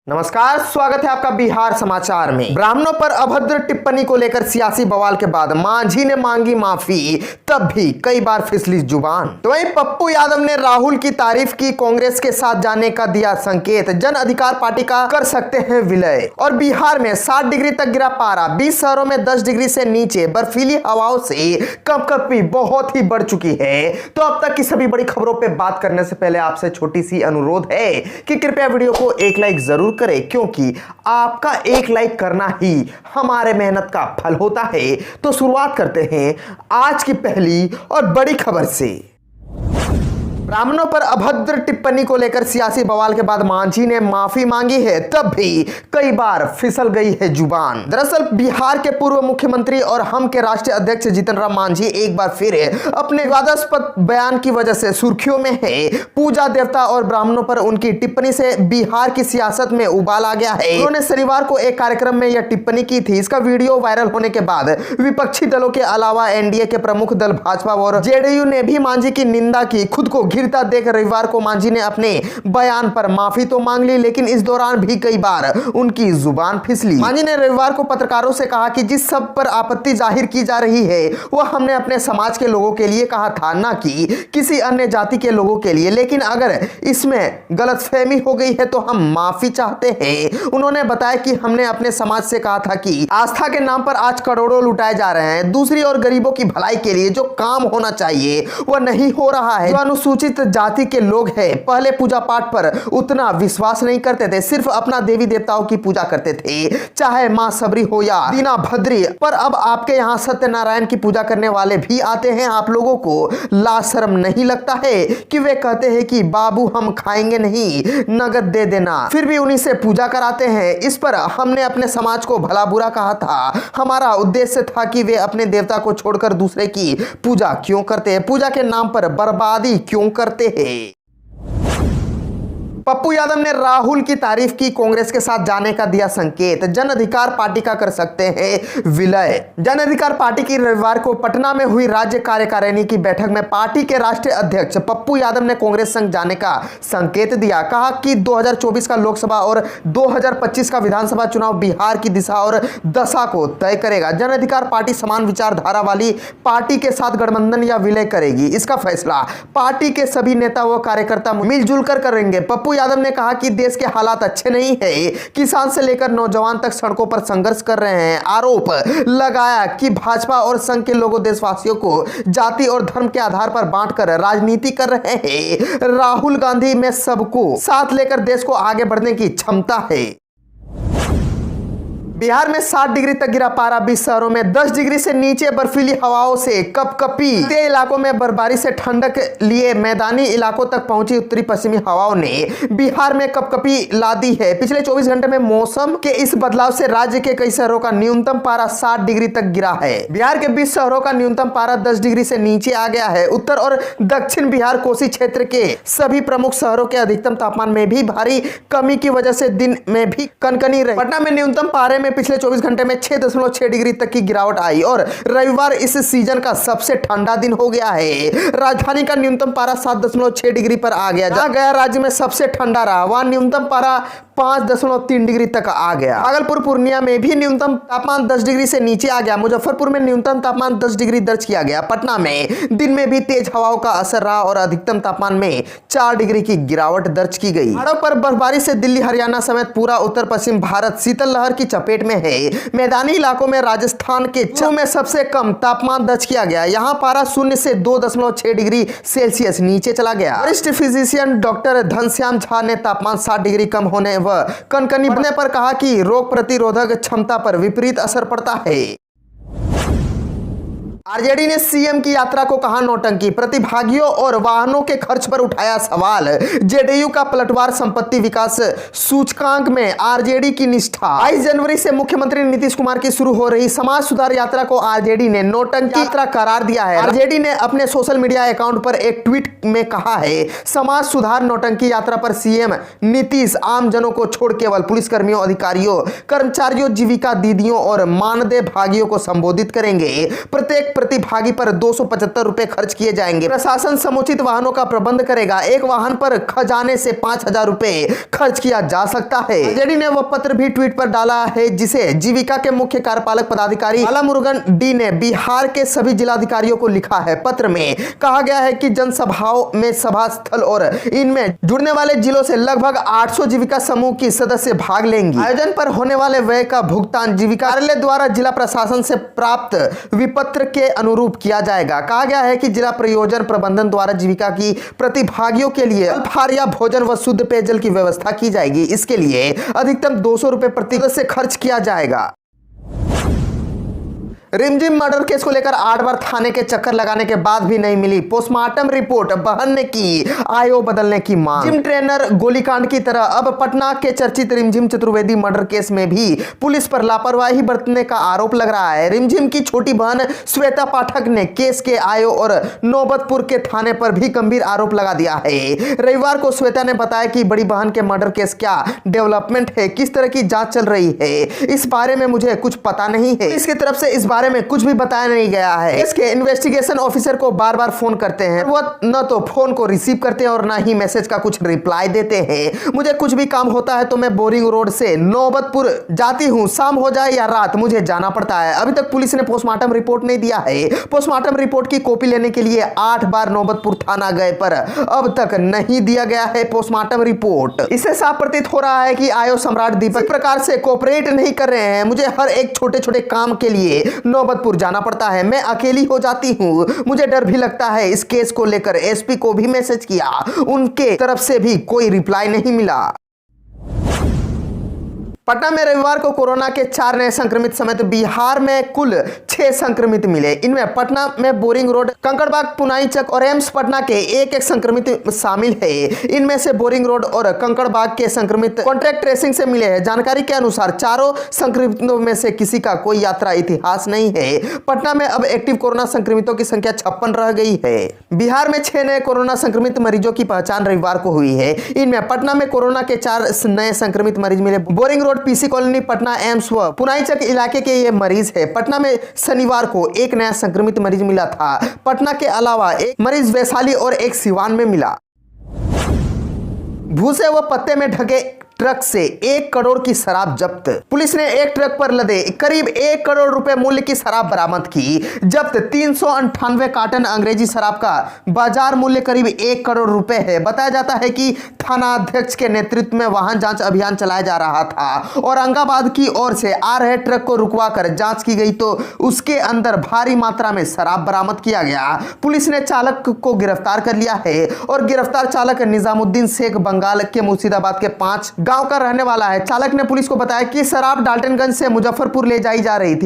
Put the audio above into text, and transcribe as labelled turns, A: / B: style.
A: नमस्कार, स्वागत है आपका बिहार समाचार में। ब्राह्मणों पर अभद्र टिप्पणी को लेकर सियासी बवाल के बाद मांझी ने मांगी माफी, तब भी कई बार फिसली जुबान। तो वहीं पप्पू यादव ने राहुल की तारीफ की, कांग्रेस के साथ जाने का दिया संकेत, जन अधिकार पार्टी का कर सकते हैं विलय। और बिहार में 60 डिग्री तक गिरा पारा, 20 शहरों में 10 डिग्री से नीचे, बर्फीली हवाओं से कंपकपी बहुत ही बढ़ चुकी है। तो अब तक की सभी बड़ी खबरों पर बात करने से पहले आपसे छोटी सी अनुरोध है कि कृपया वीडियो को एक लाइक जरूर करें, क्योंकि आपका एक लाइक करना ही हमारे मेहनत का फल होता है। तो शुरुआत करते हैं आज की पहली और बड़ी खबर से। ब्राह्मणों पर अभद्र टिप्पणी को लेकर सियासी बवाल के बाद मांझी ने माफी मांगी है, तब भी कई बार फिसल गई है जुबान। दरअसल बिहार के पूर्व मुख्यमंत्री और हम के राष्ट्रीय अध्यक्ष जीतन राम मांझी एक बार फिर अपने विवादास्पद बयान की वजह से सुर्खियों में है। पूजा देवता और ब्राह्मणों पर उनकी टिप्पणी से बिहार की सियासत में उबाल आ गया है। उन्होंने शनिवार को एक कार्यक्रम में यह टिप्पणी की थी। इसका वीडियो वायरल होने के बाद विपक्षी दलों के अलावा एनडीए के प्रमुख दल भाजपा और जेडीयू ने भी मांझी की निंदा की। खुद को घिरता देख रविवार को मांझी ने अपने बयान पर माफी तो मांग ली, लेकिन इस दौरान भी कई बार उनकी जुबान फिसली। मांझी ने रविवार को पत्रकारों से कहा कि जिस सब पर आपत्ति जाहिर की जा रही है वह हमने अपने समाज के लोगों के लिए कहा था, ना कि किसी अन्य जाति के लोगों के लिए। लेकिन अगर इसमें गलतफहमी हो गई है तो हम माफी चाहते हैं। उन्होंने बताया कि हमने अपने समाज से कहा था कि आस्था के नाम पर आज करोड़ों लुटाए जा रहे हैं। दूसरी और गरीबों की भलाई के लिए जो काम होना चाहिए वह नहीं हो रहा है। जो अनुसूचित जाति के लोग हैं, पहले पूजा पाठ पर उतना विश्वास नहीं करते थे, सिर्फ अपना देवी देवताओं की पूजा करते थे, चाहे मां सबरी हो या दीना भद्री। पर अब आपके यहाँ सत्यनारायण की पूजा करने वाले भी आते हैं। आप लोगों को लाज शर्म नहीं लगता है कि वे कहते हैं कि बाबू हम खाएंगे नहीं, नगद दे देना, फिर भी उन्हीं से पूजा कराते हैं। इस पर हमने अपने समाज को भला बुरा कहा था। हमारा उद्देश्य था कि वे अपने देवता को छोड़कर दूसरे की पूजा क्यों करते हैं, पूजा के नाम पर बर्बादी क्यों करते हैं। पप्पू यादव ने राहुल की तारीफ की, कांग्रेस के साथ जाने का दिया संकेत, जन अधिकार पार्टी का कर सकते हैं विलय। जन अधिकार पार्टी की रविवार को पटना में हुई राज्य कार्यकारिणी की बैठक में पार्टी के राष्ट्रीय अध्यक्ष पप्पू यादव ने कांग्रेस संग जाने का संकेत दिया। कहा कि 2024 का लोकसभा और 2025 का विधानसभा चुनाव बिहार की दिशा और दशा को तय करेगा। जन अधिकार पार्टी समान विचारधारा वाली पार्टी के साथ गठबंधन या विलय करेगी, इसका फैसला पार्टी के सभी नेता व कार्यकर्ता मिलजुल कर करेंगे। पप्पू यादव ने कहा कि देश के हालात अच्छे नहीं है, किसान से लेकर नौजवान तक सड़कों पर संघर्ष कर रहे हैं। आरोप लगाया कि भाजपा और संघ के लोगों देशवासियों को जाति और धर्म के आधार पर बांटकर राजनीति कर रहे हैं। राहुल गांधी में सबको साथ लेकर देश को आगे बढ़ने की क्षमता है। बिहार में 60 डिग्री तक गिरा पारा, 20 शहरों में 10 डिग्री से नीचे, बर्फीली हवाओं से कंपकपी। कई इलाकों में बर्फबारी से ठंडक लिए मैदानी इलाकों तक पहुंची उत्तरी पश्चिमी हवाओं ने बिहार में कंपकपी ला दी है। पिछले 24 घंटे में मौसम के इस बदलाव से राज्य के कई शहरों का न्यूनतम पारा 60 डिग्री तक गिरा है। बिहार के 20 शहरों का न्यूनतम पारा 10 डिग्री से नीचे आ गया है। उत्तर और दक्षिण बिहार कोसी क्षेत्र के सभी प्रमुख शहरों के अधिकतम तापमान में भी भारी कमी की वजह से दिन में भी कनकनी रही। पटना में न्यूनतम पारे में पिछले 24 घंटे में 6.6 डिग्री तक की गिरावट आई और रविवार इस सीजन का सबसे ठंडा दिन हो गया है। राजधानी का न्यूनतम पारा 7.6 डिग्री पर आ गया। जहां गया राज्य में सबसे ठंडा रहा, वहां न्यूनतम पारा 5.3 डिग्री तक आ गया। भागलपुर पूर्णिया में भी न्यूनतम तापमान 10 डिग्री से नीचे आ गया। मुजफ्फरपुर में न्यूनतम तापमान 10 डिग्री दर्ज किया गया। पटना में दिन में भी तेज हवाओं का असर रहा और अधिकतम तापमान में 4 डिग्री की गिरावट दर्ज की गई। पहाड़ों पर बर्फबारी से दिल्ली हरियाणा समेत पूरा उत्तर पश्चिम भारत शीतल लहर की चपेट में है। मैदानी इलाकों में राजस्थान के चू में सबसे कम तापमान दर्ज किया गया। यहाँ पारा 0 से 2.6 डिग्री सेल्सियस नीचे चला गया। वरिष्ठ फिजिशियन डॉक्टर घनश्याम झा ने तापमान 60 डिग्री कम होने व कनकनी बढ़ने पर कहा कि रोग प्रतिरोधक क्षमता पर विपरीत असर पड़ता है। आरजेडी ने सीएम की यात्रा को कहा नौटंकी, प्रतिभागियों और वाहनों के खर्च पर उठाया सवाल। जेडीयू का पलटवार संपत्ति विकास सूचकांक में आरजेडी की निष्ठा। 22 जनवरी से मुख्यमंत्री नीतीश कुमार की शुरू हो रही समाज सुधार यात्रा को आरजेडी ने नौटंकी यात्रा करार दिया है। आरजेडी ने अपने सोशल मीडिया अकाउंट पर एक ट्वीट में कहा है, समाज सुधार नौटंकी यात्रा पर सीएम नीतीश आम जनों को छोड़ केवल पुलिसकर्मियों, अधिकारियों, कर्मचारियों, जीविका दीदियों और मानदेय भागियों को संबोधित करेंगे। प्रत्येक प्रतिभागी पर 275 रुपए खर्च किए जाएंगे। प्रशासन समुचित वाहनों का प्रबंध करेगा। एक वाहन पर खजाने से 5,000 रुपए खर्च किया जा सकता है। जेडी ने वह पत्र भी ट्वीट पर डाला है जिसे जीविका के मुख्य कार्यपालक पदाधिकारी बालामुरुगन डी ने बिहार के सभी जिलाधिकारियों को लिखा है। पत्र में कहा गया है कि जनसभाओं में सभा स्थल और इनमें जुड़ने वाले जिलों से लगभग 800 जीविका समूह की सदस्य भाग लेंगी। आयोजन पर होने वाले व्यय का भुगतान जीविका कार्यालय द्वारा जिला प्रशासन से प्राप्त विपत्र के अनुरूप किया जाएगा। कहा गया है कि जिला प्रयोजन प्रबंधन द्वारा जीविका की प्रतिभागियों के लिए अल्पाहार या भोजन व शुद्ध पेयजल की व्यवस्था की जाएगी। इसके लिए अधिकतम 200 रुपए प्रति सदस्य खर्च किया जाएगा। रिमझिम मर्डर केस को लेकर 8 बार थाने के चक्कर लगाने के बाद भी नहीं मिली पोस्टमार्टम रिपोर्ट। बहन ने की आईओ बदलने की मांग। जिम ट्रेनर गोलीकांड की तरह अब पटना के चर्चित रिमझिम चतुर्वेदी मर्डर केस में भी पुलिस पर लापरवाही बरतने का आरोप लग रहा है। रिमझिम की छोटी बहन श्वेता पाठक ने केस के आईओ और नौबतपुर के थाने पर भी गंभीर आरोप लगा दिया है। रविवार को श्वेता ने बताया कि बड़ी बहन के मर्डर केस क्या डेवलपमेंट है, किस तरह की जांच चल रही है, इस बारे में मुझे कुछ पता नहीं है। इसकी तरफ से इस बारे में कुछ भी बताया नहीं गया है। इसके इन्वेस्टिगेशन ऑफिसर को बार बार फोन करते हैं, वो न तो फोन को रिसीव करते हैं और ना ही मैसेज का कुछ रिप्लाई देते हैं। मुझे कुछ भी काम होता है तो मैं बोरिंग रोड से नौबतपुर जाती हूँ, शाम हो जाए या रात मुझे जाना पड़ता है। अभी तक पुलिस ने पोस्टमार्टम रिपोर्ट नहीं दिया है। पोस्टमार्टम रिपोर्ट की कॉपी लेने के लिए 8 बार नौबतपुर थाना गए पर अब तक नहीं दिया गया है पोस्टमार्टम रिपोर्ट। इससे साफ प्रतीत हो रहा है कि आयो सम्राट दीपक प्रकार से कोऑपरेट नहीं कर रहे हैं। मुझे हर एक छोटे छोटे काम के लिए नौबतपुर जाना पड़ता है, मैं अकेली हो जाती हूं। मुझे डर भी लगता है। इस केस को लेकर एसपी को भी मैसेज किया, उनके तरफ से भी कोई रिप्लाई नहीं मिला। पटना में रविवार को कोरोना के 4 नए संक्रमित समेत बिहार में कुल 6 संक्रमित मिले। इनमें पटना में बोरिंग रोड, कंकड़बाग, पुनाईचक और एम्स पटना के एक संक्रमित शामिल है। इनमें से बोरिंग रोड और कंकड़बाग के संक्रमित कॉन्ट्रैक्ट ट्रेसिंग से मिले हैं। जानकारी के अनुसार चारों संक्रमितों में से किसी का कोई यात्रा इतिहास नहीं है। पटना में अब एक्टिव कोरोना संक्रमितों की संख्या 56 रह गई है। बिहार में 6 नए कोरोना संक्रमित मरीजों की पहचान रविवार को हुई है। इनमें पटना में कोरोना के 4 नए संक्रमित मरीज मिले। Boring road, PC colony, Patna AIIMS व पुनाईचक इलाके के ये मरीज है। पटना में शनिवार को एक नया संक्रमित मरीज मिला था। पटना के अलावा एक मरीज वैशाली और एक सिवान में मिला। भूसे व पत्ते में ढके ट्रक से 1 करोड़ की शराब जब्त। पुलिस ने एक ट्रक पर लदे करीब 1 करोड़ रुपए मूल्य की शराब बरामद की। जब्त 398 कार्टन अंग्रेजी शराब का बाजार मूल्य करीब 1 करोड़ रुपए है। बताया जाता है कि थाना अध्यक्ष के नेतृत्व में वाहन जांच अभियान चलाया जा रहा था। औरंगाबाद की ओर से आ रहे ट्रक को रुकवाकर जांच की गई तो उसके अंदर भारी मात्रा में शराब बरामद किया गया। पुलिस ने चालक को गिरफ्तार कर लिया है और गिरफ्तार चालक निजामुद्दीन शेख बंगाल के मुर्शिदाबाद के 5 गांव का रहने वाला है। चालक ने पुलिस को बताया कि शराब डाल्टनगंज से मुजफ्फरपुर ले जाई जा रही थी।